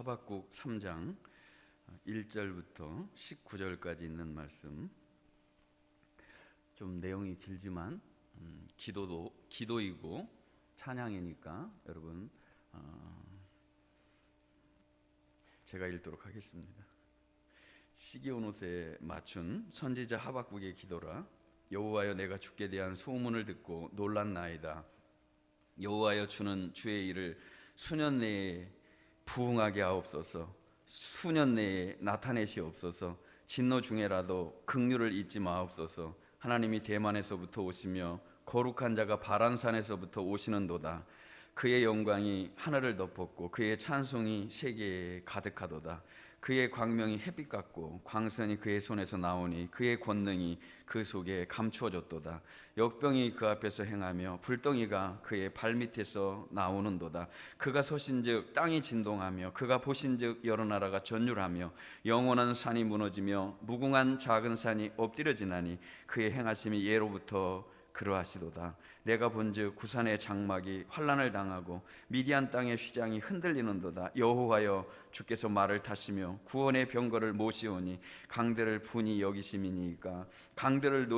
하박국 3장 1절부터 19절까지 있는 말씀. 좀 내용이 길지만 기도이고 찬양이니까 여러분 제가 읽도록 하겠습니다. 시기온 옷에 맞춘 선지자 하박국의 기도라. 여호와여, 내가 주께 대한 소문을 듣고 놀랐나이다. 여호와여, 주는 주의 일을 수년 내에 부응하게 하옵소서. 수년 내에 나타내시옵소서. 진노 중에라도 긍휼을 잊지 마옵소서. 하나님이 대만에서부터 오시며 거룩한 자가 바란산에서부터 오시는도다. 그의 영광이 하늘을 덮었고 그의 찬송이 세계에 가득하도다. 그의 광명이 햇빛 같고 광선이 그의 손에서 나오니 그의 권능이 그 속에 감추어졌도다. 역병이 그 앞에서 행하며 불덩이가 그의 발밑에서 나오는도다. 그가 서신즉 땅이 진동하며 그가 보신즉 여러 나라가 전율하며 영원한 산이 무너지며 무궁한 작은 산이 엎드려지나니 그의 행하심이 예로부터 그러하시도다. 내가 본즉 구산의 장막이 환난을 당하고 미디안 땅의 휘장이 흔들리는도다. 여호와여, 주께서 말을 타시며 구원의 병거를 모시오니 강들을 분이 여기심이니이까. 강들을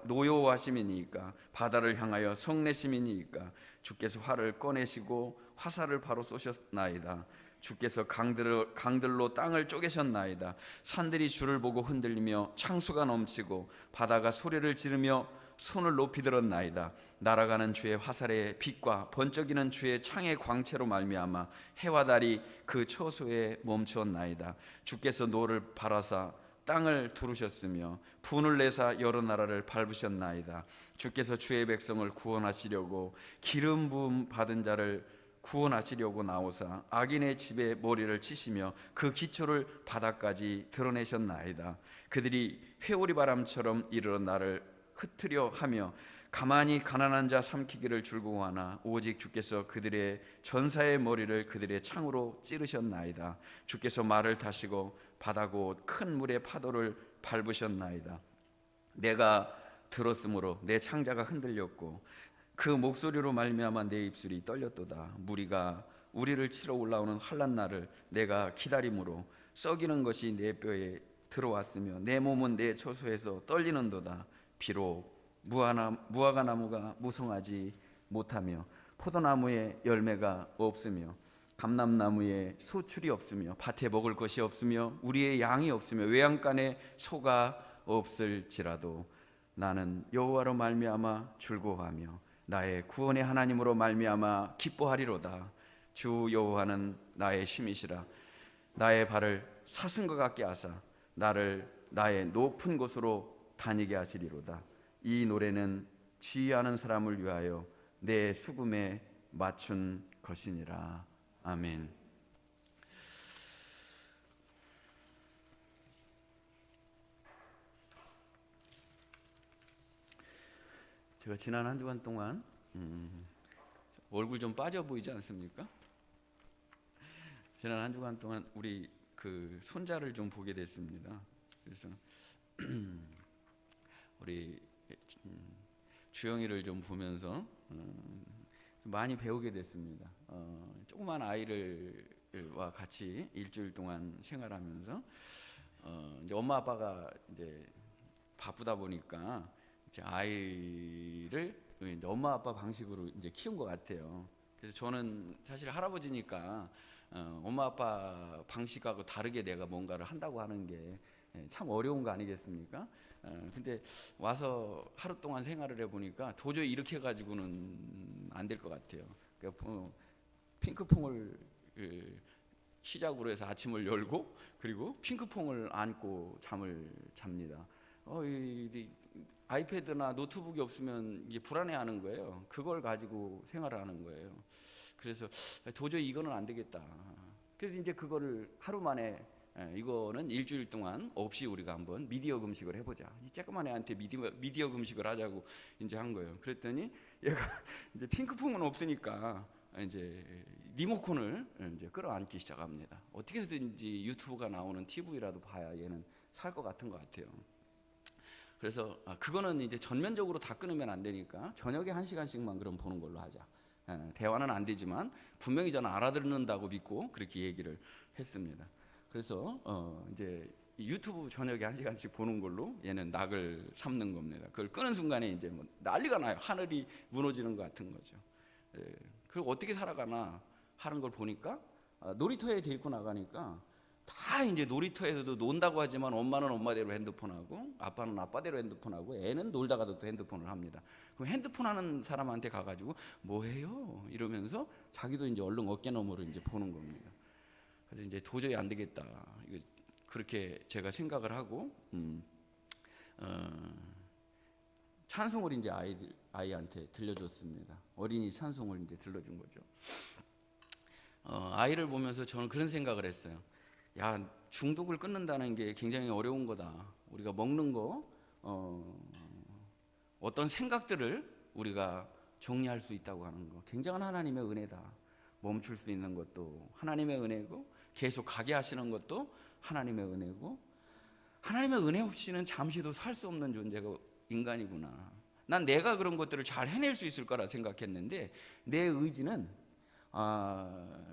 노여워하심이니이까. 바다를 향하여 성내심이니이까. 주께서 활을 꺼내시고 화살을 바로 쏘셨나이다. 주께서 강들로 땅을 쪼개셨나이다. 산들이 주를 보고 흔들리며 창수가 넘치고 바다가 소리를 지르며 손을 높이 들었나이다. 날아가는 주의 화살의 빛과 번쩍이는 주의 창의 광채로 말미암아 해와 달이 그 처소에 멈추었나이다. 주께서 노를 바라사 땅을 두르셨으며 분을 내사 여러 나라를 밟으셨나이다. 주께서 주의 백성을 구원하시려고 기름 부음 받은 자를 구원하시려고 나오사 악인의 집에 머리를 치시며 그 기초를 바닥까지 드러내셨나이다. 그들이 회오리 바람처럼 이르러 나를 흩으려 하며 가만히 가난한 자 삼키기를 즐거워하나 오직 주께서 그들의 전사의 머리를 그들의 창으로 찌르셨나이다. 주께서 말을 타시고 바다 곧 큰 물의 파도를 밟으셨나이다. 내가 들었으므로 내 창자가 흔들렸고 그 목소리로 말미암아 내 입술이 떨렸도다. 무리가 우리를 치러 올라오는 환난 날을 내가 기다림으로 썩이는 것이 내 뼈에 들어왔으며 내 몸은 내 처소에서 떨리는도다. 비록 무화과 나무가 무성하지 못하며 포도나무에 열매가 없으며 감람나무에 소출이 없으며 밭에 먹을 것이 없으며 우리의 양이 없으며 외양간에 소가 없을지라도 나는 여호와로 말미암아 즐거워하며 나의 구원의 하나님으로 말미암아 기뻐하리로다. 주 여호와는 나의 힘이시라. 나의 발을 사슴과 같게 하사 나를 나의 높은 곳으로 다니게 하시리로다. 이 노래는 지휘하는 사람을 위하여 내 수금에 맞춘 것이니라. 아멘. 제가 지난 한 주간 동안 얼굴 좀 빠져 보이지 않습니까? 지난 한 주간 동안 우리 그 손자를 좀 보게 됐습니다. 그래서 우리 주영이를 좀 보면서 많이 배우게 됐습니다. 조그만 아이들과 같이 일주일 동안 생활하면서 이제 엄마 아빠가 이제 바쁘다 보니까 이제 아이를 이제 엄마 아빠 방식으로 이제 키운 것 같아요. 그래서 저는 사실 할아버지니까 엄마 아빠 방식하고 다르게 내가 뭔가를 한다고 하는 게 참 어려운 거 아니겠습니까? 근데 와서 하루 동안 생활을 해보니까 도저히 이렇게 해가지고는 안 될 것 같아요. 그러니까 핑크퐁을 시작으로 해서 아침을 열고 그리고 핑크퐁을 안고 잠을 잡니다. 이 아이패드나 노트북이 없으면 이게 불안해하는 거예요. 그걸 가지고 생활을 하는 거예요. 그래서 도저히 이거는 안 되겠다. 그래서 이제 그거를 하루 만에 이거는 일주일 동안 없이 우리가 한번 미디어 금식을 해보자. 이 조그만 애한테 미디어 금식을 하자고 이제 한 거예요. 그랬더니 얘가 이제 핑크퐁은 없으니까 이제 리모컨을 이제 끌어안기 시작합니다. 어떻게 해서든지 유튜브가 나오는 TV라도 봐야 얘는 살 것 같은 것 같아요. 그래서 그거는 이제 전면적으로 다 끊으면 안 되니까 저녁에 1시간씩만 그럼 보는 걸로 하자. 대화는 안 되지만 분명히 저는 알아듣는다고 믿고 그렇게 얘기를 했습니다. 그래서 이제 유튜브 저녁에 1시간씩 보는 걸로 얘는 낙을 삼는 겁니다. 그걸 끄는 순간에 이제 뭐 난리가 나요. 하늘이 무너지는 것 같은 거죠. 그리고 어떻게 살아가나 하는 걸 보니까 놀이터에 데리고 나가니까 다 이제 놀이터에서도 논다고 하지만 엄마는 엄마대로 핸드폰하고 아빠는 아빠대로 핸드폰하고 애는 놀다가도 또 핸드폰을 합니다. 그럼 핸드폰 하는 사람한테 가가지고 뭐해요? 이러면서 자기도 이제 얼른 어깨너머로 이제 보는 겁니다. 그래서 이제 도저히 안 되겠다. 이거 그렇게 제가 생각을 하고 찬송을 이제 아이한테 들려줬습니다. 어린이 찬송을 이제 들려준 거죠. 아이를 보면서 저는 그런 생각을 했어요. 야, 중독을 끊는다는 게 굉장히 어려운 거다. 우리가 먹는 거, 어떤 생각들을 우리가 정리할 수 있다고 하는 거, 굉장한 하나님의 은혜다. 멈출 수 있는 것도 하나님의 은혜고, 계속 가게 하시는 것도 하나님의 은혜고, 하나님의 은혜 없이는 잠시도 살 수 없는 존재가 인간이구나. 난 내가 그런 것들을 잘 해낼 수 있을 거라 생각했는데 내 의지는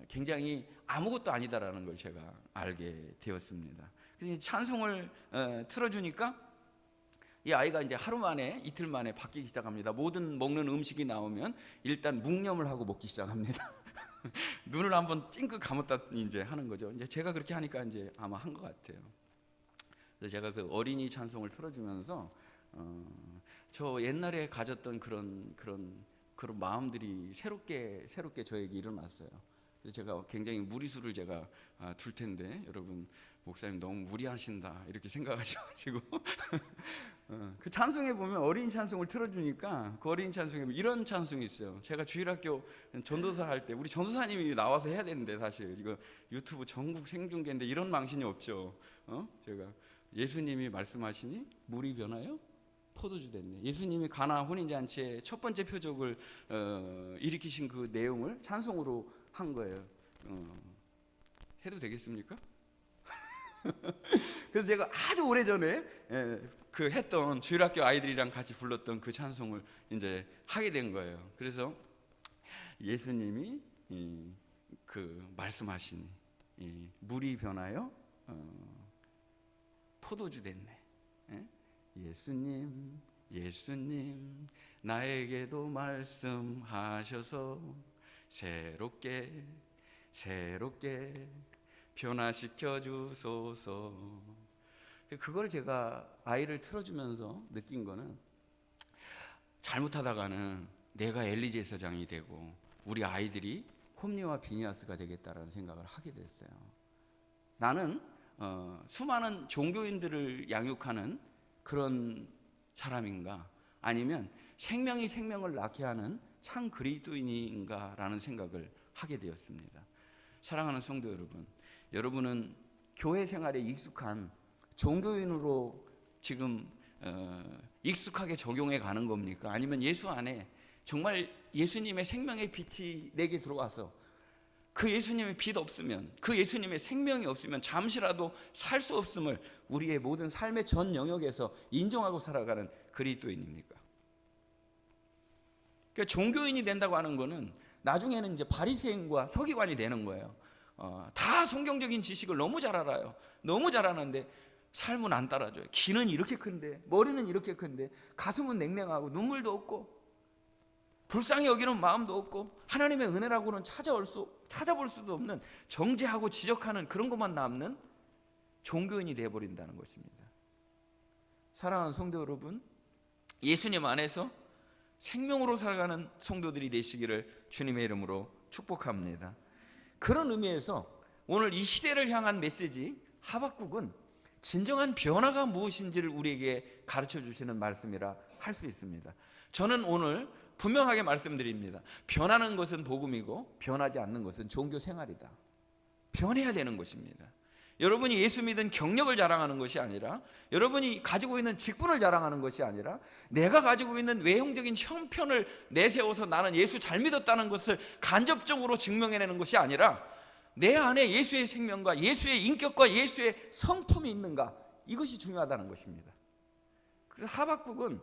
굉장히 아무것도 아니다라는 걸 제가 알게 되었습니다. 그래서 찬송을 틀어주니까 이 아이가 이제 하루 만에 이틀 만에 바뀌기 시작합니다. 모든 먹는 음식이 나오면 일단 묵념을 하고 먹기 시작합니다. 눈을 한번 찡긋 감았다 이제 하는 거죠. 이제 제가 그렇게 하니까 이제 아마 한 것 같아요. 그래서 제가 그 어린이 찬송을 틀어주면서 저 옛날에 가졌던 그런 마음들이 새롭게 저에게 일어났어요. 그래서 제가 굉장히 무리수를 제가 둘 텐데 여러분 목사님 너무 무리하신다 이렇게 생각하셔가지고 그 찬송에 보면 어린이 찬송을 틀어주니까 그 어린이 찬송에 이런 찬송이 있어요. 제가 주일학교 전도사 할 때 우리 전도사님이 나와서 해야 되는데 사실 이거 유튜브 전국 생중계인데 이런 망신이 없죠. 제가 예수님이 말씀하시니 물이 변하여 포도주 됐네. 예수님이 가나 혼인잔치의 첫 번째 표적을 일으키신 그 내용을 찬송으로 한 거예요. 해도 되겠습니까? 그래서 제가 아주 오래전에 그 했던 주일학교 아이들이랑 같이 불렀던 그 찬송을 이제 하게 된 거예요. 그래서 예수님이 그 말씀하신 물이 변하여 포도주 됐네. 예수님 나에게도 말씀하셔서 새롭게 변화시켜 주소서. 그걸 제가 아이를 틀어주면서 느낀 거는 잘못하다가는 내가 엘리 제사장이 되고 우리 아이들이 홈리와 비니아스가 되겠다라는 생각을 하게 됐어요. 나는 수많은 종교인들을 양육하는 그런 사람인가 아니면 생명이 생명을 낳게 하는 참 그리스도인인가라는 생각을 하게 되었습니다. 사랑하는 성도 여러분, 여러분은 교회 생활에 익숙한 종교인으로 지금 익숙하게 적용해 가는 겁니까? 아니면 예수 안에 정말 예수님의 생명의 빛이 내게 들어와서 그 예수님의 빛 없으면, 그 예수님의 생명이 없으면 잠시라도 살 수 없음을 우리의 모든 삶의 전 영역에서 인정하고 살아가는 그리스도인입니까? 그러니까 종교인이 된다고 하는 거는 나중에는 이제 바리새인과 서기관이 되는 거예요. 다 성경적인 지식을 너무 잘 알아요. 너무 잘 아는데 삶은 안 따라줘요. 귀는 이렇게 큰데, 머리는 이렇게 큰데, 가슴은 냉랭하고 눈물도 없고 불쌍히 여기는 마음도 없고 하나님의 은혜라고는 찾아볼 수도 없는 정죄하고 지적하는 그런 것만 남는 종교인이 되어버린다는 것입니다. 사랑하는 성도 여러분, 예수님 안에서 생명으로 살아가는 성도들이 되시기를 주님의 이름으로 축복합니다. 그런 의미에서 오늘 이 시대를 향한 메시지 하박국은 진정한 변화가 무엇인지를 우리에게 가르쳐 주시는 말씀이라 할 수 있습니다. 저는 오늘 분명하게 말씀드립니다. 변하는 것은 복음이고 변하지 않는 것은 종교 생활이다. 변해야 되는 것입니다. 여러분이 예수 믿은 경력을 자랑하는 것이 아니라, 여러분이 가지고 있는 직분을 자랑하는 것이 아니라, 내가 가지고 있는 외형적인 형편을 내세워서 나는 예수 잘 믿었다는 것을 간접적으로 증명해내는 것이 아니라 내 안에 예수의 생명과 예수의 인격과 예수의 성품이 있는가, 이것이 중요하다는 것입니다. 그래서 하박국은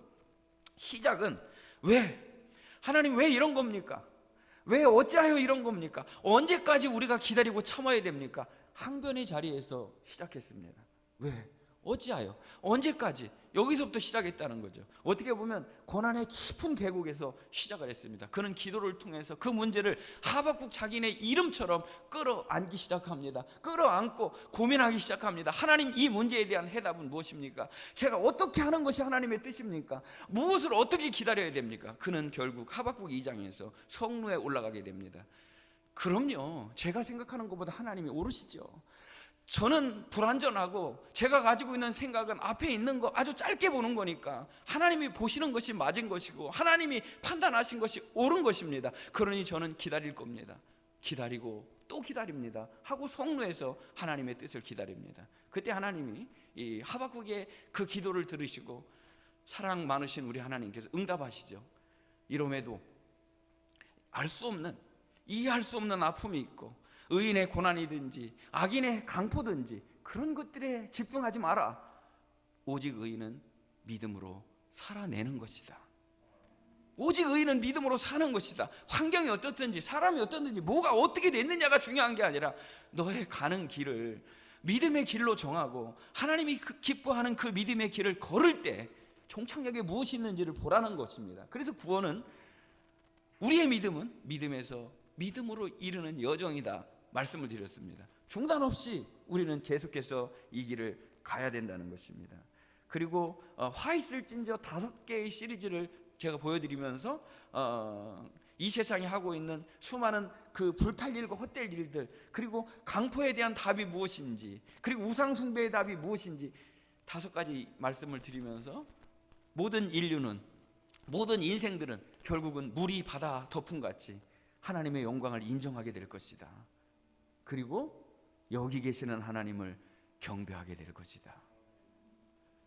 시작은 왜? 하나님 왜 이런 겁니까? 왜 어찌하여 이런 겁니까? 언제까지 우리가 기다리고 참아야 됩니까? 항변의 자리에서 시작했습니다. 왜? 어찌하여? 언제까지? 여기서부터 시작했다는 거죠. 어떻게 보면 고난의 깊은 계곡에서 시작을 했습니다. 그는 기도를 통해서 그 문제를 하박국 자기네 이름처럼 끌어안기 시작합니다. 끌어안고 고민하기 시작합니다. 하나님, 이 문제에 대한 해답은 무엇입니까? 제가 어떻게 하는 것이 하나님의 뜻입니까? 무엇을 어떻게 기다려야 됩니까? 그는 결국 하박국 2장에서 성루에 올라가게 됩니다. 그럼요, 제가 생각하는 것보다 하나님이 오르시죠. 저는 불완전하고 제가 가지고 있는 생각은 앞에 있는 거 아주 짧게 보는 거니까 하나님이 보시는 것이 맞은 것이고 하나님이 판단하신 것이 옳은 것입니다. 그러니 저는 기다릴 겁니다. 기다리고 또 기다립니다. 하고 성루에서 하나님의 뜻을 기다립니다. 그때 하나님이 이 하박국의 그 기도를 들으시고 사랑 많으신 우리 하나님께서 응답하시죠. 이럼에도 알 수 없는, 이해할 수 없는 아픔이 있고 의인의 고난이든지 악인의 강포든지 그런 것들에 집중하지 마라. 오직 의인은 믿음으로 살아내는 것이다. 오직 의인은 믿음으로 사는 것이다. 환경이 어떻든지 사람이 어떻든지 뭐가 어떻게 됐느냐가 중요한 게 아니라 너의 가는 길을 믿음의 길로 정하고 하나님이 기뻐하는 그 믿음의 길을 걸을 때 종착역에 무엇이 있는지를 보라는 것입니다. 그래서 구원은, 우리의 믿음은 믿음에서 믿음으로 이르는 여정이다 말씀을 드렸습니다. 중단 없이 우리는 계속해서 이 길을 가야 된다는 것입니다. 그리고 화 있을진저 5개의 시리즈를 제가 보여드리면서 이 세상이 하고 있는 수많은 그 불탈 일과 헛될 일들, 그리고 강포에 대한 답이 무엇인지, 그리고 우상 숭배의 답이 무엇인지 5가지 말씀을 드리면서 모든 인류는, 모든 인생들은 결국은 물이 바다 덮음같이 하나님의 영광을 인정하게 될 것이다. 그리고 여기 계시는 하나님을 경배하게 될 것이다.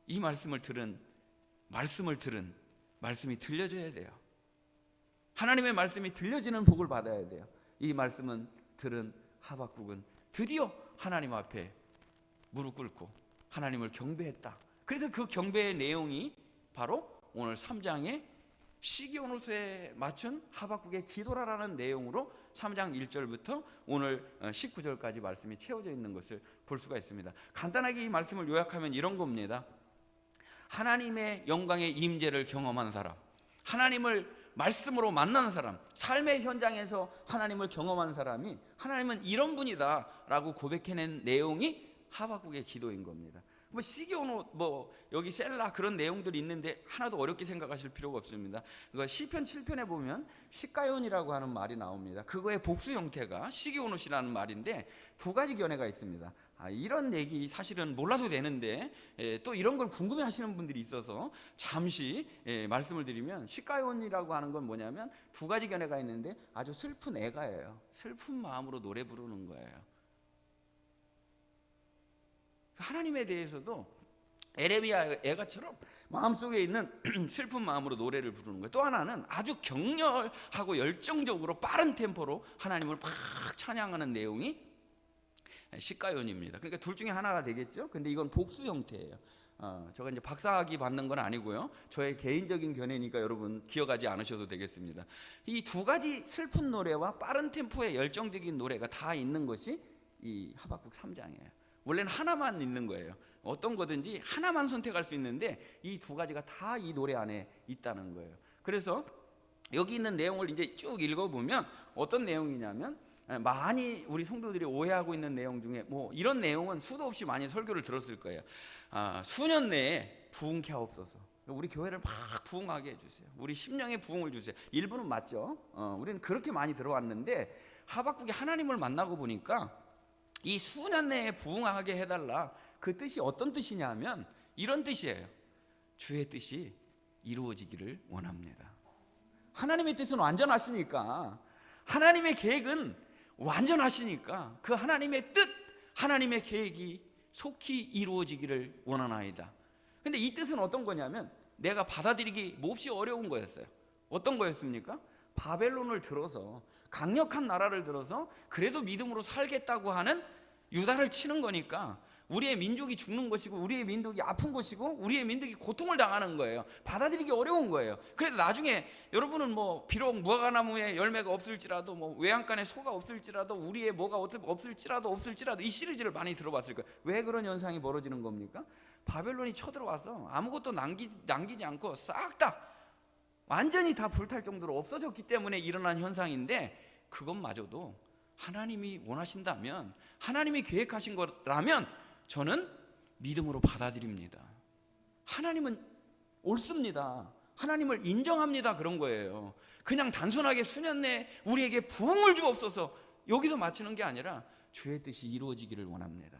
이 말씀이 들려줘야 돼요. 하나님의 말씀이 들려지는 복을 받아야 돼요. 이 말씀은 들은 하박국은 드디어 하나님 앞에 무릎 꿇고 하나님을 경배했다. 그래서 그 경배의 내용이 바로 오늘 3장의 시기온호서에 맞춘 하박국의 기도라라는 내용으로 3장 1절부터 오늘 19절까지 말씀이 채워져 있는 것을 볼 수가 있습니다. 간단하게 이 말씀을 요약하면 이런 겁니다. 하나님의 영광의 임재를 경험한 사람, 하나님을 말씀으로 만난 사람, 삶의 현장에서 하나님을 경험한 사람이 하나님은 이런 분이다 라고 고백해낸 내용이 하박국의 기도인 겁니다. 뭐 시기온호, 뭐 여기 셀라 그런 내용들이 있는데 하나도 어렵게 생각하실 필요가 없습니다. 시편 7편에 보면 시가온이라고 하는 말이 나옵니다. 그거의 복수 형태가 시기온호시라는 말인데 2가지 견해가 있습니다. 이런 얘기 사실은 몰라도 되는데 또 이런 걸 궁금해하시는 분들이 있어서 잠시 말씀을 드리면, 시가온이라고 하는 건 뭐냐면 2가지 견해가 있는데 아주 슬픈 애가예요. 슬픈 마음으로 노래 부르는 거예요. 하나님에 대해서도 에레미야 애가처럼 마음속에 있는 슬픈 마음으로 노래를 부르는 거예요. 또 하나는 아주 격렬하고 열정적으로 빠른 템포로 하나님을 막 찬양하는 내용이 시가연입니다. 그러니까 둘 중에 하나가 되겠죠. 근데 이건 복수 형태예요. 제가 이제 박사학위 받는 건 아니고요, 저의 개인적인 견해니까 여러분 기억하지 않으셔도 되겠습니다. 이 2가지 슬픈 노래와 빠른 템포의 열정적인 노래가 다 있는 것이 이 하박국 3장이에요. 원래는 하나만 있는 거예요. 어떤 거든지 하나만 선택할 수 있는데 이 2가지가 다 이 노래 안에 있다는 거예요. 그래서 여기 있는 내용을 이제 쭉 읽어보면 어떤 내용이냐면, 많이 우리 성도들이 오해하고 있는 내용 중에 뭐 이런 내용은 수도 없이 많이 설교를 들었을 거예요. 수년 내에 부흥케 하옵소서. 우리 교회를 막 부흥하게 해주세요. 우리 심령의 부흥을 주세요. 일부는 맞죠. 우리는 그렇게 많이 들어왔는데 하박국이 하나님을 만나고 보니까 이 수년 내에 부흥하게 해달라, 그 뜻이 어떤 뜻이냐 하면 이런 뜻이에요. 주의 뜻이 이루어지기를 원합니다. 하나님의 뜻은 완전하시니까, 하나님의 계획은 완전하시니까 그 하나님의 뜻, 하나님의 계획이 속히 이루어지기를 원하나이다. 근데 이 뜻은 어떤 거냐면 내가 받아들이기 몹시 어려운 거였어요. 어떤 거였습니까? 바벨론을 들어서, 강력한 나라를 들어서 그래도 믿음으로 살겠다고 하는 유다를 치는 거니까 우리의 민족이 죽는 것이고 우리의 민족이 아픈 것이고 우리의 민족이 고통을 당하는 거예요. 받아들이기 어려운 거예요. 그래도 나중에 여러분은 뭐 비록 무화과나무에 열매가 없을지라도 뭐 외양간에 소가 없을지라도 우리의 뭐가 없을지라도 이 시리즈를 많이 들어봤을 거예요. 왜 그런 현상이 벌어지는 겁니까? 바벨론이 쳐들어와서 아무것도 남기지 않고 싹 다 완전히 다 불탈 정도로 없어졌기 때문에 일어난 현상인데, 그것마저도 하나님이 원하신다면, 하나님이 계획하신 거라면 저는 믿음으로 받아들입니다. 하나님은 옳습니다. 하나님을 인정합니다. 그런 거예요. 그냥 단순하게 수년 내에 우리에게 부흥을 주옵소서 여기서 마치는 게 아니라 주의 뜻이 이루어지기를 원합니다.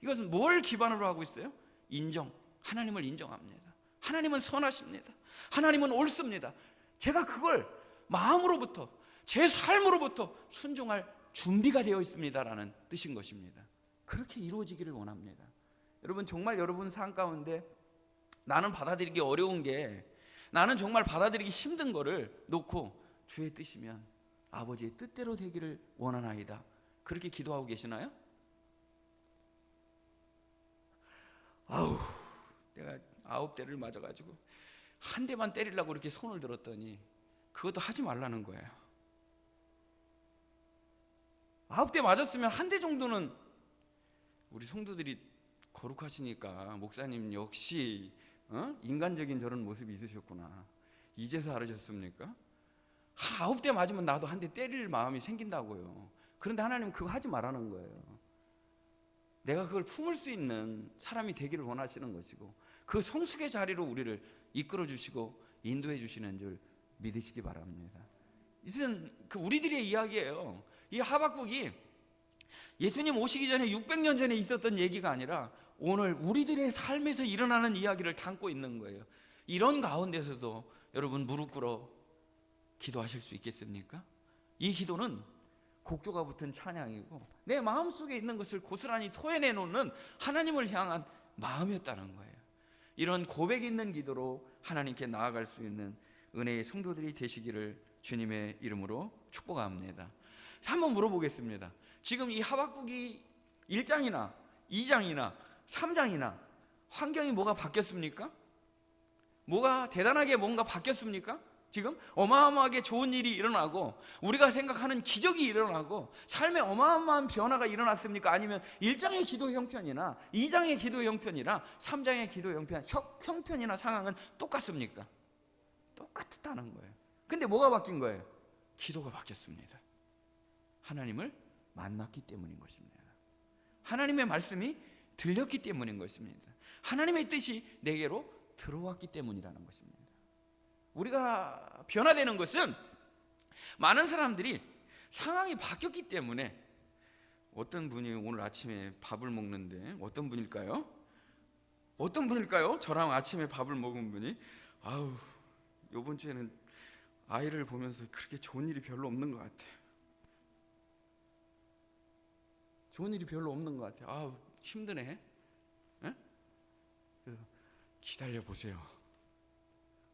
이것은 뭘 기반으로 하고 있어요? 인정. 하나님을 인정합니다. 하나님은 선하십니다. 하나님은 옳습니다. 제가 그걸 마음으로부터 제 삶으로부터 순종할 준비가 되어 있습니다라는 뜻인 것입니다. 그렇게 이루어지기를 원합니다. 여러분, 정말 여러분 삶 가운데 나는 받아들이기 어려운 게, 나는 정말 받아들이기 힘든 거를 놓고 주의 뜻이면 아버지의 뜻대로 되기를 원하나이다, 그렇게 기도하고 계시나요? 내가 9대를 맞아가지고 한 대만 때리려고 이렇게 손을 들었더니 그것도 하지 말라는 거예요. 9대 맞았으면 한 대 정도는, 우리 성도들이 거룩하시니까 목사님 역시 인간적인 저런 모습이 있으셨구나, 이제서 알으셨습니까? 9대 맞으면 나도 한 대 때릴 마음이 생긴다고요. 그런데 하나님은 그거 하지 말라는 거예요. 내가 그걸 품을 수 있는 사람이 되기를 원하시는 것이고, 그 성숙의 자리로 우리를 이끌어 주시고 인도해 주시는 줄 믿으시기 바랍니다. 이것은 우리들의 이야기예요. 이 하박국이 예수님 오시기 전에 600년 전에 있었던 얘기가 아니라 오늘 우리들의 삶에서 일어나는 이야기를 담고 있는 거예요. 이런 가운데서도 여러분 무릎 꿇어 기도하실 수 있겠습니까? 이 기도는 곡조가 붙은 찬양이고 내 마음속에 있는 것을 고스란히 토해내 놓는 하나님을 향한 마음이었다는 거예요. 이런 고백 있는 기도로 하나님께 나아갈 수 있는 은혜의 성도들이 되시기를 주님의 이름으로 축복합니다. 한번 물어보겠습니다. 지금 이 하박국이 1장이나 2장이나 3장이나 환경이 뭐가 바뀌었습니까? 뭐가 대단하게 뭔가 바뀌었습니까? 지금 어마어마하게 좋은 일이 일어나고 우리가 생각하는 기적이 일어나고 삶에 어마어마한 변화가 일어났습니까? 아니면 1장의 기도 형편이나 2장의 기도 형편이나 3장의 기도 형편이나 상황은 똑같습니까? 똑같았다는 거예요. 근데 뭐가 바뀐 거예요? 기도가 바뀌었습니다. 하나님을 만났기 때문인 것입니다. 하나님의 말씀이 들렸기 때문인 것입니다. 하나님의 뜻이 내게로 들어왔기 때문이라는 것입니다. 우리가 변화되는 것은 많은 사람들이 상황이 바뀌었기 때문에, 어떤 분이 오늘 아침에 밥을 먹는데 어떤 분일까요? 저랑 아침에 밥을 먹은 분이 이번 주에는 아이를 보면서 그렇게 좋은 일이 별로 없는 것 같아요. 힘드네. 그래서 기다려 보세요.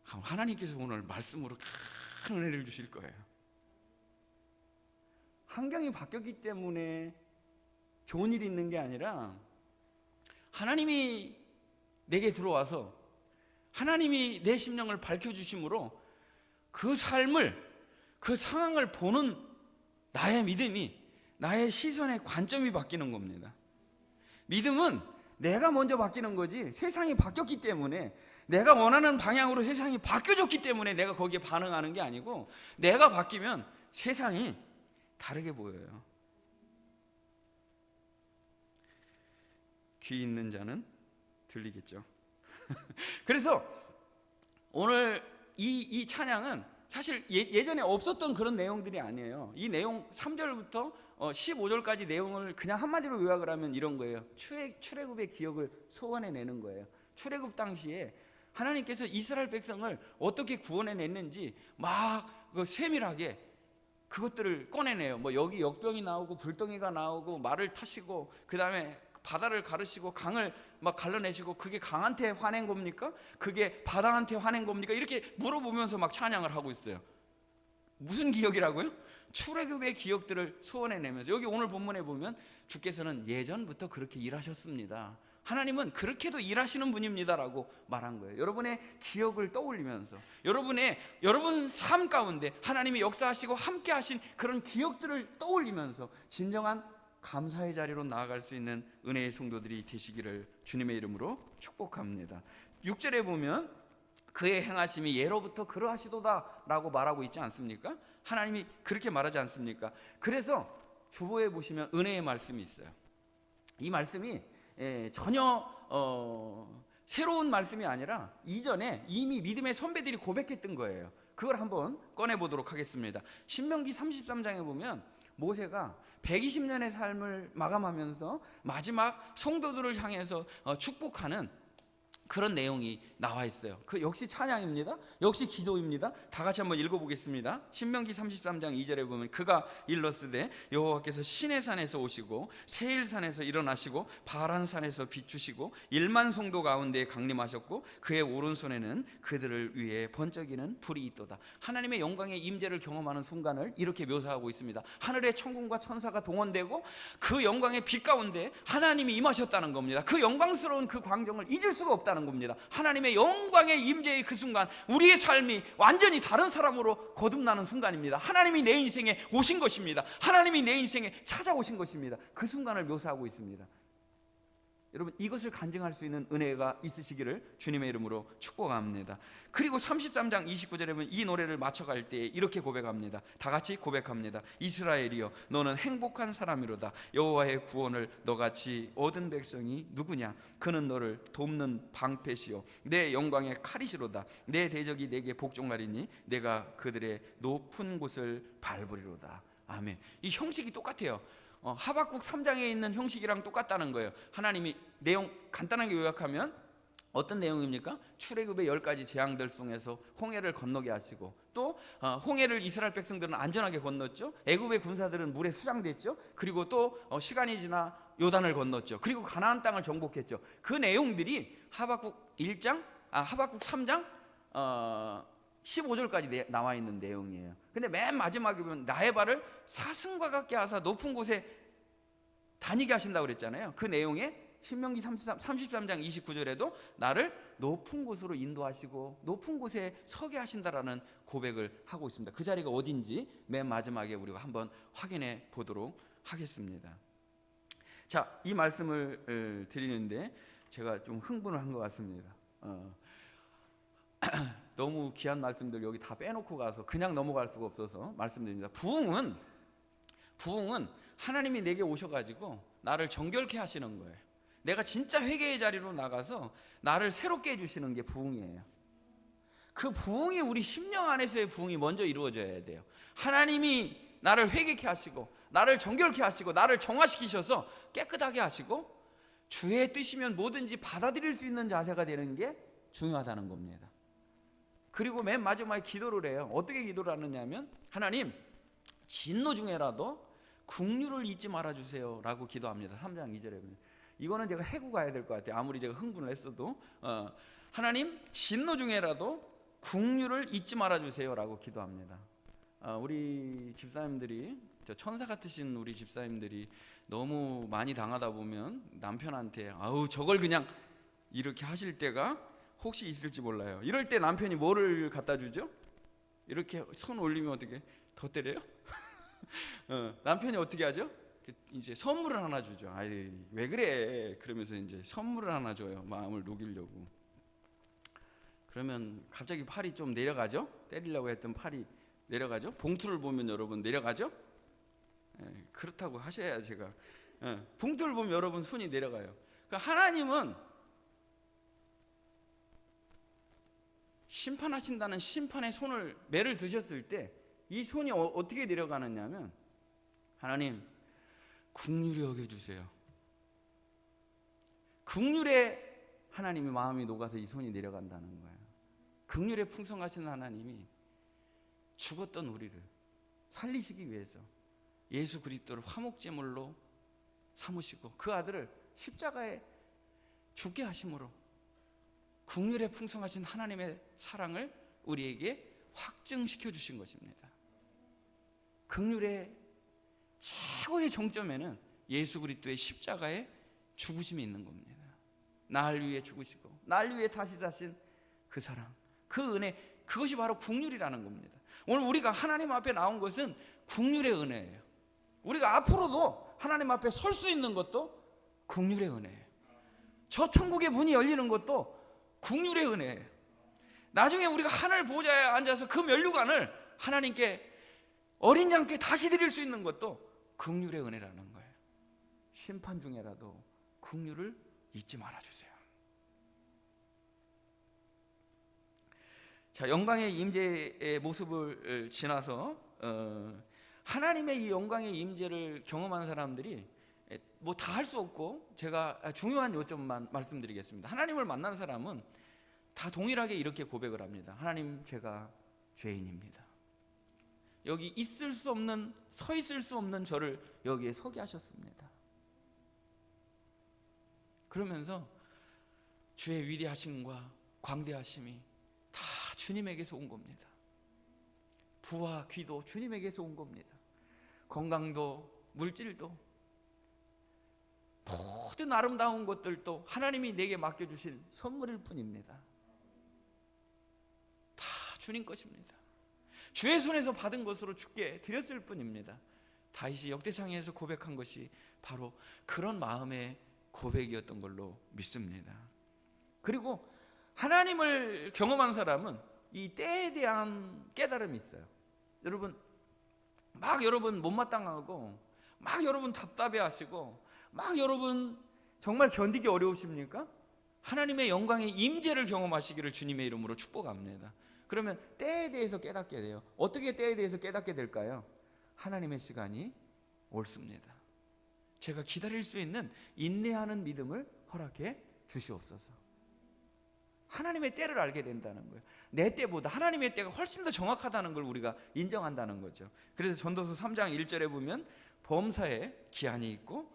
하나님께서 오늘 말씀으로 큰 은혜를 주실 거예요. 환경이 바뀌었기 때문에 좋은 일이 있는 게 아니라 하나님이 내게 들어와서 하나님이 내 심령을 밝혀주심으로 그 삶을, 그 상황을 보는 나의 믿음이, 나의 시선의 관점이 바뀌는 겁니다. 믿음은 내가 먼저 바뀌는 거지, 세상이 바뀌었기 때문에, 내가 원하는 방향으로 세상이 바뀌어졌기 때문에 내가 거기에 반응하는 게 아니고, 내가 바뀌면 세상이 다르게 보여요. 귀 있는 자는 들리겠죠. 그래서 오늘 이 찬양은 사실 예전에 없었던 그런 내용들이 아니에요. 이 내용 3절부터 15절까지 내용을 그냥 한마디로 요약을 하면 이런 거예요. 출애굽의 기억을 소환해내는 거예요. 출애굽 당시에 하나님께서 이스라엘 백성을 어떻게 구원해냈는지 막 세밀하게 그것들을 꺼내내요. 뭐 여기 역병이 나오고 불덩이가 나오고 말을 타시고 그 다음에 바다를 가르시고 강을 막 갈라내시고, 그게 강한테 화낸 겁니까? 그게 바다한테 화낸 겁니까? 이렇게 물어보면서 막 찬양을 하고 있어요. 무슨 기억이라고요? 출애굽의 기억들을 소원해내면서, 여기 오늘 본문에 보면 주께서는 예전부터 그렇게 일하셨습니다, 하나님은 그렇게도 일하시는 분입니다라고 말한 거예요. 여러분의 기억을 떠올리면서 여러분 삶 가운데 하나님이 역사하시고 함께 하신 그런 기억들을 떠올리면서 진정한 감사의 자리로 나아갈 수 있는 은혜의 성도들이 되시기를 주님의 이름으로 축복합니다. 6절에 보면 그의 행하심이 예로부터 그러하시도다 라고 말하고 있지 않습니까? 하나님이 그렇게 말하지 않습니까? 그래서 주보에 보시면 은혜의 말씀이 있어요. 이 말씀이 전혀 새로운 말씀이 아니라 이전에 이미 믿음의 선배들이 고백했던 거예요. 그걸 한번 꺼내보도록 하겠습니다. 신명기 33장에 보면 모세가 120년의 삶을 마감하면서 마지막 성도들을 향해서 축복하는 그런 내용이 나와 있어요. 그 역시 찬양입니다. 역시 기도입니다. 다 같이 한번 읽어보겠습니다. 신명기 33장 2절에 보면 그가 일렀으되 여호와께서 시내산에서 오시고 세일산에서 일어나시고 바란산에서 비추시고 1만 성도 가운데 강림하셨고 그의 오른손에는 그들을 위해 번쩍이는 불이 있도다. 하나님의 영광의 임재를 경험하는 순간을 이렇게 묘사하고 있습니다. 하늘의 천군과 천사가 동원되고 그 영광의 빛 가운데 하나님이 임하셨다는 겁니다. 그 영광스러운 그 광경을 잊을 수가 없다는 겁니다. 하나님의 영광의 임재의 그 순간 우리의 삶이 완전히 다른 사람으로 거듭나는 순간입니다. 하나님이 내 인생에 오신 것입니다. 하나님이 내 인생에 찾아오신 것입니다. 그 순간을 묘사하고 있습니다. 여러분, 이것을 간증할 수 있는 은혜가 있으시기를 주님의 이름으로 축복합니다. 그리고 33장 29절에 보면 이 노래를 맞춰갈 때 이렇게 고백합니다. 다 같이 고백합니다. 이스라엘이여 너는 행복한 사람이로다. 여호와의 구원을 너같이 얻은 백성이 누구냐? 그는 너를 돕는 방패시요 내 영광의 칼이시로다. 내 대적이 내게 복종하리니 내가 그들의 높은 곳을 밟으리로다. 아멘. 이 형식이 똑같아요. 하박국 3장에 있는 형식이랑 똑같다는 거예요. 하나님이 내용 간단하게 요약하면 어떤 내용입니까? 출애굽의 10가지 재앙들 속에서 홍해를 건너게 하시고 또 홍해를 이스라엘 백성들은 안전하게 건넜죠. 애굽의 군사들은 물에 수장됐죠. 그리고 또 시간이 지나 요단을 건넜죠. 그리고 가나안 땅을 정복했죠. 그 내용들이 하박국 3장 15절까지 나와 있는 내용이에요. 근데 맨 마지막에 보면 나의 발을 사슴과 같게 하사 높은 곳에 다니게 하신다고 그랬잖아요. 그 내용에 신명기 33장 29절에도 나를 높은 곳으로 인도하시고 높은 곳에 서게 하신다라는 고백을 하고 있습니다. 그 자리가 어딘지 맨 마지막에 우리가 한번 확인해 보도록 하겠습니다. 자, 이 말씀을 드리는데 제가 좀 흥분을 한 것 같습니다. 너무 귀한 말씀들 여기 다 빼놓고 가서 그냥 넘어갈 수가 없어서 말씀드립니다. 부흥은 하나님이 내게 오셔가지고 나를 정결케 하시는 거예요. 내가 진짜 회개의 자리로 나가서 나를 새롭게 해주시는 게 부흥이에요. 그 부흥이 우리 심령 안에서의 부흥이 먼저 이루어져야 돼요. 하나님이 나를 회개케 하시고 나를 정결케 하시고 나를 정화시키셔서 깨끗하게 하시고 주의 뜻이면 뭐든지 받아들일 수 있는 자세가 되는 게 중요하다는 겁니다. 그리고 맨 마지막에 기도를 해요. 어떻게 기도를 하느냐면 하나님 진노 중에라도 긍휼을 잊지 말아주세요 라고 기도합니다. 3장 2절에 보면. 이거는 제가 해고 가야 될 것 같아요. 아무리 제가 흥분을 했어도 하나님 진노 중에라도 긍휼을 잊지 말아주세요 라고 기도합니다. 우리 집사님들이 저 천사 같으신 우리 집사님들이 너무 많이 당하다 보면 남편한테 아우 저걸 그냥 이렇게 하실 때가 혹시 있을지 몰라요. 이럴 때 남편이 뭐를 갖다 주죠? 이렇게 손 올리면 어떻게 더 때려요? 남편이 어떻게 하죠? 이제 선물을 하나 주죠. 아이 왜 그래? 그러면서 이제 선물을 하나 줘요. 마음을 녹이려고. 그러면 갑자기 팔이 좀 내려가죠? 때리려고 했던 팔이 내려가죠? 봉투를 보면 여러분 내려가죠? 그렇다고 하셔야 제가 봉투를 보면 여러분 손이 내려가요. 그러니까 하나님은 심판하신다는 심판의 손을 매를 드셨을 때 이 손이 어떻게 내려가느냐면 하나님 긍휼히 여겨주세요. 긍휼에 하나님의 마음이 녹아서 이 손이 내려간다는 거예요. 긍휼에 풍성하신 하나님이 죽었던 우리를 살리시기 위해서 예수 그리스도를 화목제물로 삼으시고 그 아들을 십자가에 죽게 하심으로 긍휼에 풍성하신 하나님의 사랑을 우리에게 확증시켜 주신 것입니다. 긍휼의 최고의 정점에는 예수 그리스도의 십자가의 죽으심이 있는 겁니다. 날 위해 죽으시고 날 위해 다시 사신 그 사랑, 그 은혜, 그것이 바로 긍휼이라는 겁니다. 오늘 우리가 하나님 앞에 나온 것은 긍휼의 은혜예요. 우리가 앞으로도 하나님 앞에 설 수 있는 것도 긍휼의 은혜예요. 저 천국의 문이 열리는 것도 긍휼의 은혜예요. 나중에 우리가 하늘 보좌에 앉아서 그 면류관을 하나님께 어린 양께 다시 드릴 수 있는 것도 긍휼의 은혜라는 거예요. 심판 중에라도 긍휼을 잊지 말아주세요. 자, 영광의 임재의 모습을 지나서 하나님의 이 영광의 임재를 경험한 사람들이 뭐 다 할 수 없고, 제가 중요한 요점만 말씀드리겠습니다. 하나님을 만난 사람은 다 동일하게 이렇게 고백을 합니다. 하나님, 제가 죄인입니다. 여기 있을 수 없는, 서 있을 수 없는 저를 여기에 서게 하셨습니다. 그러면서 주의 위대하심과 광대하심이 다 주님에게서 온 겁니다. 부와 귀도 주님에게서 온 겁니다. 건강도 물질도 모든 아름다운 것들도 하나님이 내게 맡겨주신 선물일 뿐입니다. 다 주님 것입니다. 주의 손에서 받은 것으로 주께 드렸을 뿐입니다. 다윗이 역대상에서 고백한 것이 바로 그런 마음의 고백이었던 걸로 믿습니다. 그리고 하나님을 경험한 사람은 이 때에 대한 깨달음이 있어요. 여러분, 막 여러분 못마땅하고 막 여러분 답답해하시고 막 여러분 정말 견디기 어려우십니까? 하나님의 영광의 임재를 경험하시기를 주님의 이름으로 축복합니다. 그러면 때에 대해서 깨닫게 돼요. 어떻게 때에 대해서 깨닫게 될까요? 하나님의 시간이 옳습니다. 제가 기다릴 수 있는 인내하는 믿음을 허락해 주시옵소서. 하나님의 때를 알게 된다는 거예요. 내 때보다 하나님의 때가 훨씬 더 정확하다는 걸 우리가 인정한다는 거죠. 그래서 전도서 3장 1절에 보면 범사에 기한이 있고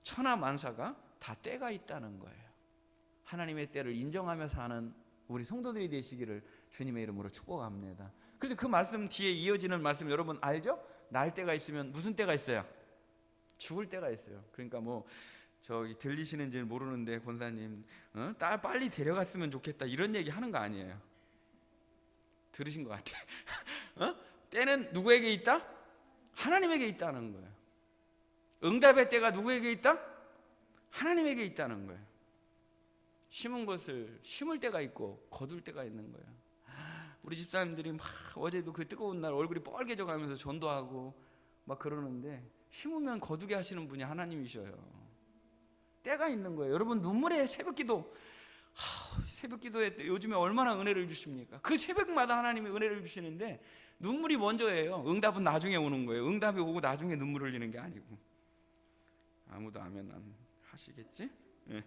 천하 만사가 다 때가 있다는 거예요. 하나님의 때를 인정하며 사는 우리 성도들이 되시기를 주님의 이름으로 축복합니다. 그래서 그 말씀 뒤에 이어지는 말씀 여러분 알죠? 날 때가 있으면 무슨 때가 있어요? 죽을 때가 있어요. 그러니까 뭐 저기 들리시는지 모르는데 권사님 딸 빨리 데려갔으면 좋겠다 이런 얘기 하는 거 아니에요. 들으신 것 같아요. 때는 누구에게 있다? 하나님에게 있다는 거예요. 응답의 때가 누구에게 있다? 하나님에게 있다는 거예요. 심은 것을 심을 때가 있고 거둘 때가 있는 거예요. 우리 집사님들이 막 어제도 그 뜨거운 날 얼굴이 뻘개져 가면서 전도하고 막 그러는데 심으면 거두게 하시는 분이 하나님이셔요. 때가 있는 거예요. 여러분 눈물의 새벽기도, 새벽기도에 요즘에 얼마나 은혜를 주십니까? 그 새벽마다 하나님이 은혜를 주시는데 눈물이 먼저예요. 응답은 나중에 오는 거예요. 응답이 오고 나중에 눈물 흘리는 게 아니고. 아무도 아멘 안 하시겠지? 네.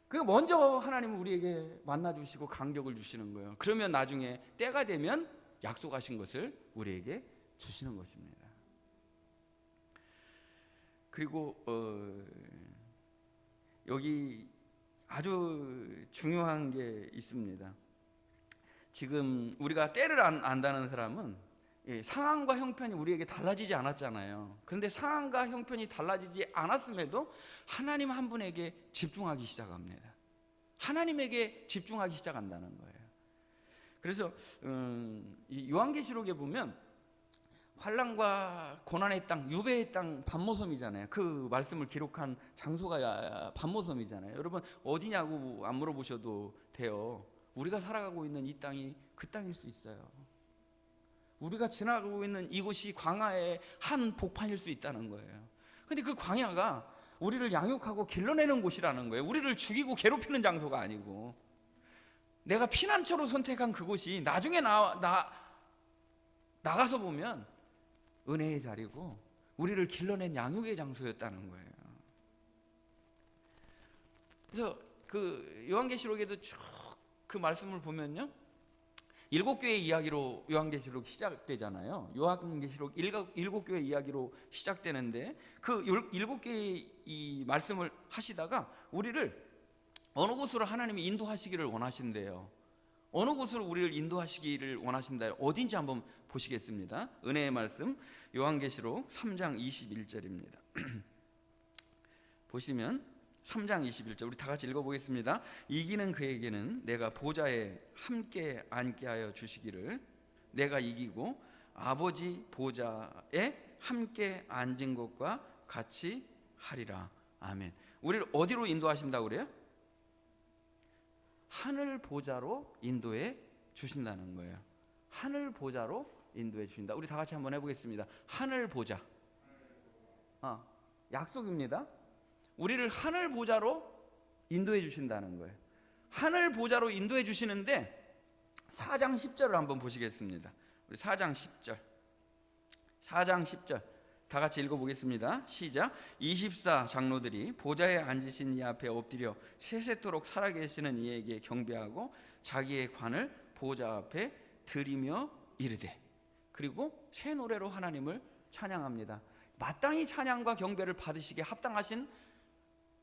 그 먼저 하나님은 우리에게 만나주시고 간격을 주시는 거예요. 그러면 나중에 때가 되면 약속하신 것을 우리에게 주시는 것입니다. 그리고 여기 아주 중요한 게 있습니다. 지금 우리가 때를 안다는 사람은 상황과 형편이 우리에게 달라지지 않았잖아요. 그런데 상황과 형편이 달라지지 않았음에도 하나님 한 분에게 집중하기 시작합니다. 하나님에게 집중하기 시작한다는 거예요. 그래서 이 요한계시록에 보면 환난과 고난의 땅, 유배의 땅 반모섬이잖아요. 그 말씀을 기록한 장소가 반모섬이잖아요. 여러분 어디냐고 안 물어보셔도 돼요. 우리가 살아가고 있는 이 땅이 그 땅일 수 있어요. 우리가 지나가고 있는 이곳이 광야의 한 복판일 수 있다는 거예요. 근데 그 광야가 우리를 양육하고 길러내는 곳이라는 거예요. 우리를 죽이고 괴롭히는 장소가 아니고, 내가 피난처로 선택한 그곳이 나중에 나가서 보면 은혜의 자리고 우리를 길러낸 양육의 장소였다는 거예요. 그래서 그 요한계시록에도 쭉 그 말씀을 보면요, 7교회 이야기로 요한계시록 시작되잖아요. 요한계시록 7교회 이야기로 시작되는데 그 7교회 이 말씀을 하시다가 우리를 어느 곳으로 하나님이 인도하시기를 원하신대요. 어느 곳으로 우리를 인도하시기를 원하신다. 어딘지 한번 보시겠습니다. 은혜의 말씀 요한계시록 3장 21절입니다. 보시면 3장 21절 우리 다 같이 읽어보겠습니다. 이기는 그에게는 내가 보좌에 함께 앉게 하여 주시기를, 내가 이기고 아버지 보좌에 함께 앉은 것과 같이 하리라. 아멘. 우리를 어디로 인도하신다고 그래요? 하늘 보좌로 인도해 주신다는 거예요. 하늘 보좌로 인도해 주신다. 우리 다 같이 한번 해보겠습니다. 하늘 보좌. 약속입니다. 우리를 하늘 보좌로 인도해 주신다는 거예요. 하늘 보좌로 인도해 주시는데 4장 10절을 한번 보시겠습니다. 우리 4장 10절. 4장 10절 다 같이 읽어보겠습니다. 시작. 24 장로들이 보좌에 앉으신 이 앞에 엎드려 세세토록 살아계시는 이에게 경배하고 자기의 관을 보좌 앞에 드리며 이르되. 그리고 새 노래로 하나님을 찬양합니다. 마땅히 찬양과 경배를 받으시기에 합당하신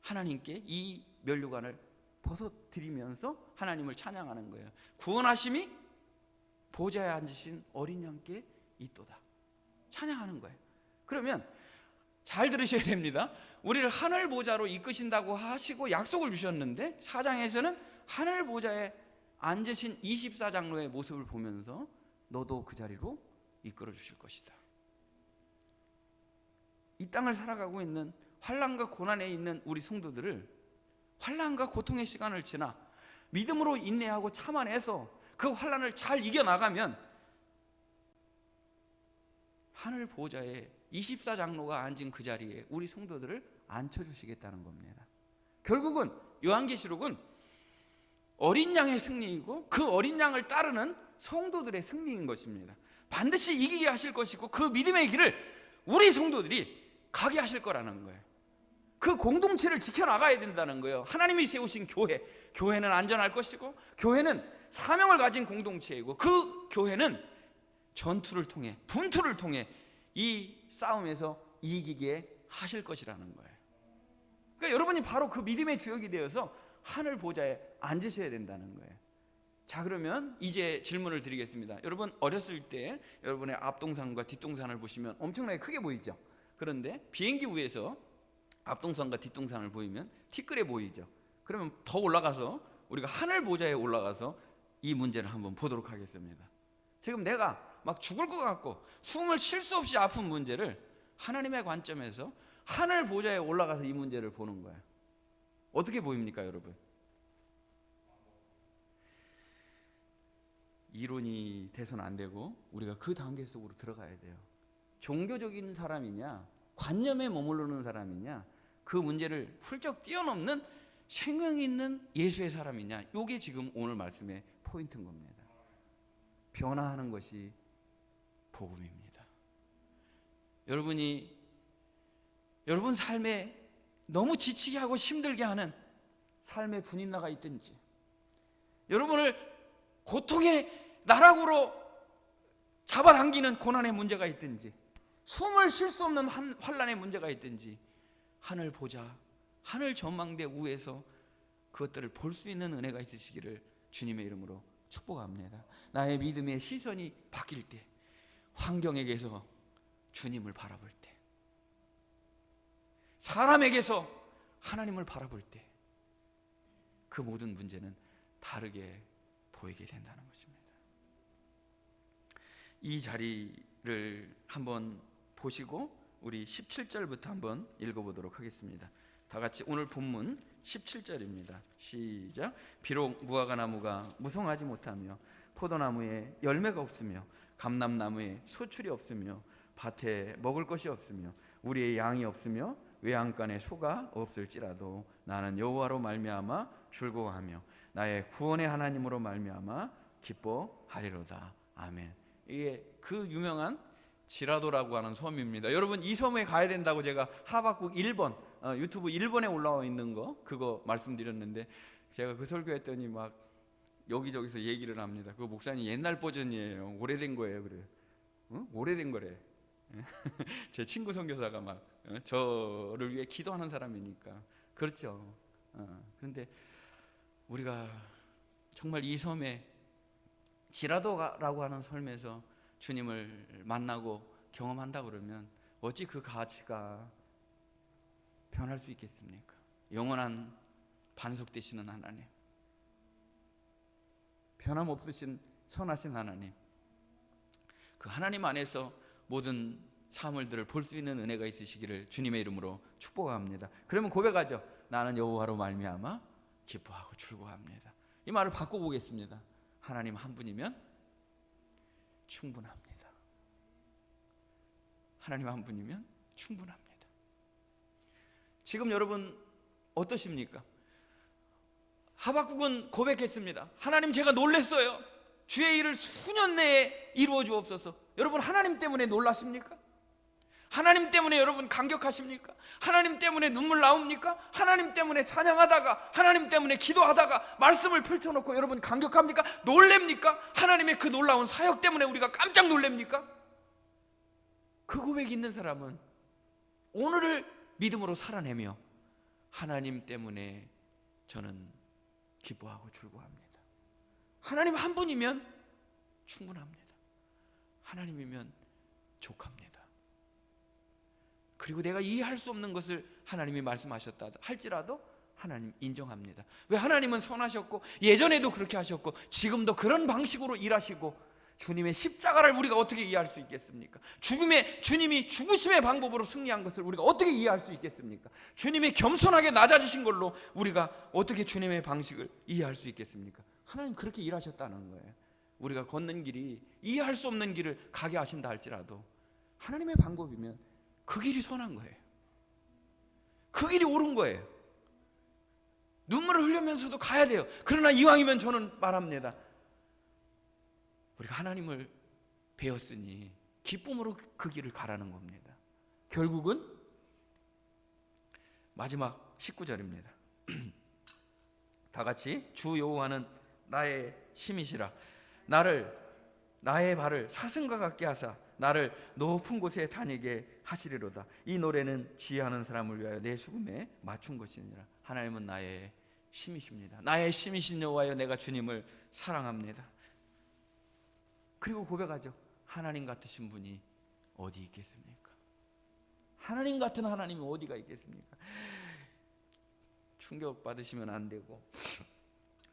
하나님께 이 면류관을 벗어드리면서 하나님을 찬양하는 거예요. 구원하심이 보좌에 앉으신 어린 양께 있도다. 찬양하는 거예요. 그러면 잘 들으셔야 됩니다. 우리를 하늘 보좌로 이끄신다고 하시고 약속을 주셨는데 4장에서는 하늘 보좌에 앉으신 24장로의 모습을 보면서 너도 그 자리로 이끌어 주실 것이다. 이 땅을 살아가고 있는 환난과 고난에 있는 우리 성도들을 환난과 고통의 시간을 지나 믿음으로 인내하고 참아내서 그 환난을 잘 이겨나가면 하늘 보좌에 24장로가 앉은 그 자리에 우리 성도들을 앉혀주시겠다는 겁니다. 결국은 요한계시록은 어린 양의 승리이고 그 어린 양을 따르는 성도들의 승리인 것입니다. 반드시 이기게 하실 것이고 그 믿음의 길을 우리 성도들이 가게 하실 거라는 거예요. 그 공동체를 지켜나가야 된다는 거예요. 하나님이 세우신 교회, 교회는 안전할 것이고 교회는 사명을 가진 공동체이고 그 교회는 전투를 통해 분투를 통해 이 싸움에서 이기게 하실 것이라는 거예요. 그러니까 여러분이 바로 그 믿음의 주역이 되어서 하늘 보좌에 앉으셔야 된다는 거예요. 자, 그러면 이제 질문을 드리겠습니다. 여러분 어렸을 때 여러분의 앞동산과 뒷동산을 보시면 엄청나게 크게 보이죠. 그런데 비행기 위에서 앞동산과 뒷동산을 보이면 티끌에 보이죠. 그러면 더 올라가서 우리가 하늘 보좌에 올라가서 이 문제를 한번 보도록 하겠습니다. 지금 내가 막 죽을 것 같고 숨을 쉴 수 없이 아픈 문제를 하나님의 관점에서 하늘 보좌에 올라가서 이 문제를 보는 거예요. 어떻게 보입니까, 여러분? 이론이 돼서는 안 되고 우리가 그 단계 속으로 들어가야 돼요. 종교적인 사람이냐 관념에 머무르는 사람이냐 그 문제를 훌쩍 뛰어넘는 생명 있는 예수의 사람이냐, 이게 지금 오늘 말씀의 포인트인 겁니다. 변화하는 것이 복음입니다. 여러분 삶에 너무 지치게 하고 힘들게 하는 삶의 분인나가 있든지, 여러분을 고통의 나락으로 잡아당기는 고난의 문제가 있든지, 숨을 쉴 수 없는 환난의 문제가 있든지, 하늘 보좌, 하늘 전망대 위에서 그것들을 볼 수 있는 은혜가 있으시기를 주님의 이름으로 축복합니다. 나의 믿음의 시선이 바뀔 때, 환경에게서 주님을 바라볼 때, 사람에게서 하나님을 바라볼 때, 그 모든 문제는 다르게 보이게 된다는 것입니다. 이 자리를 한번 보시고 우리 17절부터 한번 읽어보도록 하겠습니다. 다 같이 오늘 본문 17절입니다. 시작. 비록 무화과 나무가 무성하지 못하며 포도나무에 열매가 없으며 감람나무에 소출이 없으며 밭에 먹을 것이 없으며 우리의 양이 없으며 외양간에 소가 없을지라도 나는 여호와로 말미암아 즐거워하며 나의 구원의 하나님으로 말미암아 기뻐하리로다. 아멘. 이게 그 유명한 지라도라고 하는 섬입니다. 여러분 이 섬에 가야 된다고 제가 하박국 1번 유튜브 1번에 올라와 있는 거 그거 말씀드렸는데, 제가 그 설교했더니 막 여기저기서 얘기를 합니다. 그 목사님 옛날 버전이에요. 오래된 거예요. 그래요. 오래된 거래. 제 친구 선교사가 막 저를 위해 기도하는 사람이니까 그렇죠. 그런데 우리가 정말 이 섬에 지라도라고 하는 삶에서 주님을 만나고 경험한다 그러면 어찌 그 가치가 변할 수 있겠습니까? 영원한 반석 되시는 하나님, 변함없으신 선하신 하나님, 그 하나님 안에서 모든 사물들을 볼 수 있는 은혜가 있으시기를 주님의 이름으로 축복합니다. 그러면 고백하죠. 나는 여호와로 말미암아 기뻐하고 즐거워합니다. 이 말을 바꿔보겠습니다. 하나님 한 분이면 충분합니다. 하나님 한 분이면 충분합니다. 지금 여러분 어떠십니까? 하박국은 고백했습니다. 하나님, 제가 놀랐어요. 주의 일을 수년 내에 이루어 주옵소서. 여러분, 하나님 때문에 놀라십니까? 하나님 때문에 여러분 감격하십니까? 하나님 때문에 눈물 나옵니까? 하나님 때문에 찬양하다가, 하나님 때문에 기도하다가 말씀을 펼쳐놓고 여러분 감격합니까? 놀랍니까? 하나님의 그 놀라운 사역 때문에 우리가 깜짝 놀랍니까? 그 고백이 있는 사람은 오늘을 믿음으로 살아내며 하나님 때문에 저는 기뻐하고 즐거워합니다. 하나님 한 분이면 충분합니다. 하나님이면 족합니다. 그리고 내가 이해할 수 없는 것을 하나님이 말씀하셨다 할지라도 하나님 인정합니다. 왜? 하나님은 선하셨고 예전에도 그렇게 하셨고 지금도 그런 방식으로 일하시고, 주님의 십자가를 우리가 어떻게 이해할 수 있겠습니까? 주님이 죽으심의 방법으로 승리한 것을 우리가 어떻게 이해할 수 있겠습니까? 주님이 겸손하게 낮아지신 걸로 우리가 어떻게 주님의 방식을 이해할 수 있겠습니까? 하나님 그렇게 일하셨다는 거예요. 우리가 걷는 길이 이해할 수 없는 길을 가게 하신다 할지라도 하나님의 방법이면 그 길이 선한 거예요. 그 길이 옳은 거예요. 눈물을 흘리면서도 가야 돼요. 그러나 이왕이면 저는 말합니다. 우리가 하나님을 배웠으니 기쁨으로 그 길을 가라는 겁니다. 결국은 마지막 19절입니다. 다 같이, 주 여호와는 나의 힘이시라. 나의 발을 사슴과 같게 하사 나를 높은 곳에 다니게 하시리로다. 이 노래는 지혜하는 사람을 위하여 내 수금에 맞춘 것이니라. 하나님은 나의 힘이십니다. 나의 힘이신 여호와여, 내가 주님을 사랑합니다. 그리고 고백하죠. 하나님 같으신 분이 어디 있겠습니까? 하나님 같은 하나님이 어디가 있겠습니까? 충격 받으시면 안 되고,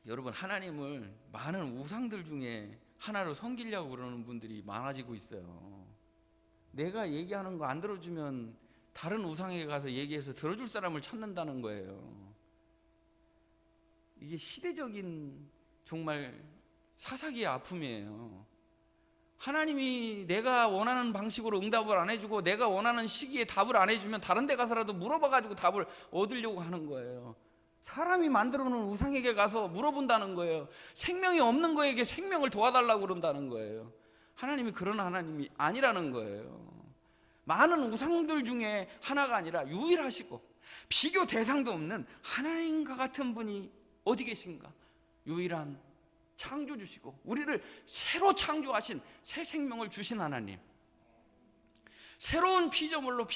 여러분, 하나님을 많은 우상들 중에 하나로 섬기려고 그러는 분들이 많아지고 있어요. 내가 얘기하는 거 안 들어주면 다른 우상에 가서 얘기해서 들어줄 사람을 찾는다는 거예요. 이게 시대적인 정말 사사기의 아픔이에요. 하나님이 내가 원하는 방식으로 응답을 안 해주고 내가 원하는 시기에 답을 안 해주면 다른 데 가서라도 물어봐가지고 답을 얻으려고 하는 거예요. 사람이 만들어 놓은 우상에게 가서 물어본다는 거예요. 생명이 없는 거에게 생명을 도와달라고 그런다는 거예요. 하나님이 그런 하나님이 아니라는 거예요. 많은 우상들 중에 하나가 아니라 유일하시고 비교 대상도 없는 하나님과 같은 분이 어디 계신가? 유일한 창조주시고 우리를 새로 창조하신 새 생명을 주신 하나님, 새로운 피조물로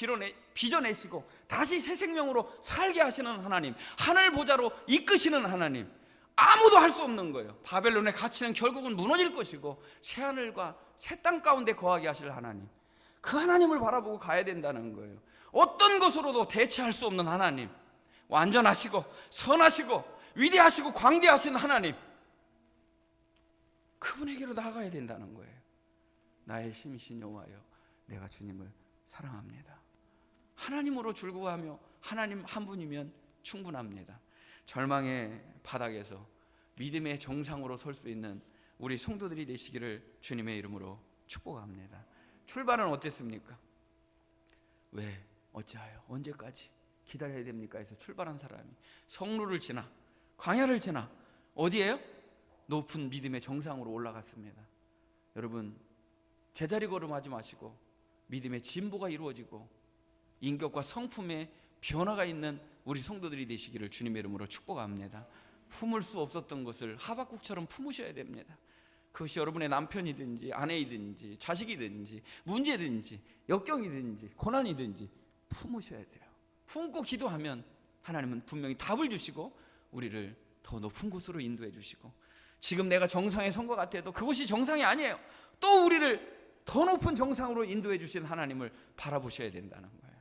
빚어내시고 다시 새 생명으로 살게 하시는 하나님, 하늘 보좌로 이끄시는 하나님, 아무도 할 수 없는 거예요. 바벨론의 가치는 결국은 무너질 것이고 새 하늘과 새 땅 가운데 거하게 하실 하나님, 그 하나님을 바라보고 가야 된다는 거예요. 어떤 것으로도 대체할 수 없는 하나님, 완전하시고 선하시고 위대하시고 광대하신 하나님, 그분에게로 나아가야 된다는 거예요. 나의 힘이신 여호와여, 내가 주님을 사랑합니다. 하나님으로 즐거워하며 하나님 한 분이면 충분합니다. 절망의 바닥에서 믿음의 정상으로 설 수 있는 우리 성도들이 되시기를 주님의 이름으로 축복합니다. 출발은 어땠습니까? 왜, 어찌하여, 언제까지 기다려야 됩니까? 해서 출발한 사람이 성루를 지나 광야를 지나 어디에요? 높은 믿음의 정상으로 올라갔습니다. 여러분, 제자리 걸음하지 마시고 믿음의 진보가 이루어지고 인격과 성품의 변화가 있는 우리 성도들이 되시기를 주님의 이름으로 축복합니다. 품을 수 없었던 것을 하박국처럼 품으셔야 됩니다. 그것이 여러분의 남편이든지 아내이든지 자식이든지 문제든지 역경이든지 고난이든지 품으셔야 돼요. 품고 기도하면 하나님은 분명히 답을 주시고 우리를 더 높은 곳으로 인도해 주시고 지금 내가 정상에 선 것 같아도 그것이 정상이 아니에요. 또 우리를 더 높은 정상으로 인도해 주신 하나님을 바라보셔야 된다는 거예요.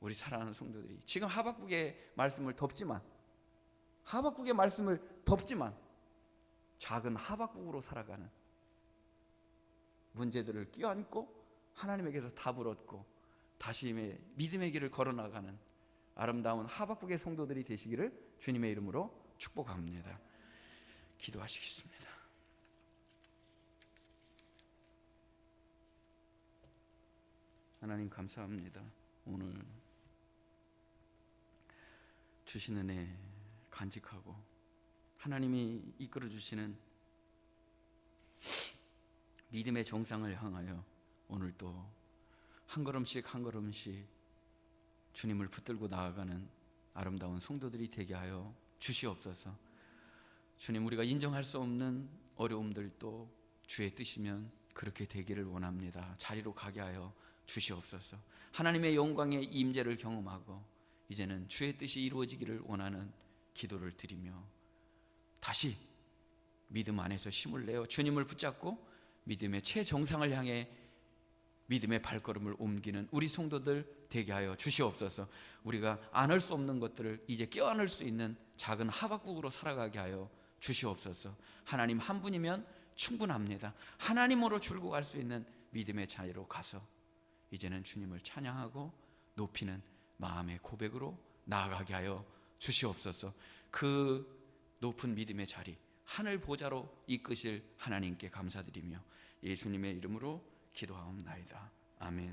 우리 사랑하는 성도들이 지금 하박국의 말씀을 덮지만 작은 하박국으로 살아가는, 문제들을 껴안고 하나님에게서 답을 얻고 다시 믿음의 길을 걸어나가는 아름다운 하박국의 성도들이 되시기를 주님의 이름으로 축복합니다. 기도하시겠습니다. 하나님 감사합니다. 오늘 주신 은혜 간직하고 하나님이 이끌어 주시는 믿음의 정상을 향하여 오늘도 한 걸음씩 주님을 붙들고 나아가는 아름다운 성도들이 되게 하여 주시옵소서. 주님, 우리가 인정할 수 없는 어려움들도 주의 뜻이면 그렇게 되기를 원합니다. 자리로 가게 하여 주시옵소서. 하나님의 영광의 임재를 경험하고 이제는 주의 뜻이 이루어지기를 원하는 기도를 드리며 다시 믿음 안에서 힘을 내어 주님을 붙잡고 믿음의 최정상을 향해 믿음의 발걸음을 옮기는 우리 성도들 되게 하여 주시옵소서. 우리가 안을 수 없는 것들을 이제 껴안을 수 있는 작은 하박국으로 살아가게 하여 주시옵소서. 하나님 한 분이면 충분합니다. 하나님으로 줄고 갈 수 있는 믿음의 자리로 가서 이제는 주님을 찬양하고 높이는 마음의 고백으로 나아가게 하여 주시옵소서. 그 높은 믿음의 자리, 하늘 보좌로 이끄실 하나님께 감사드리며 예수님의 이름으로 기도하옵나이다. 아멘.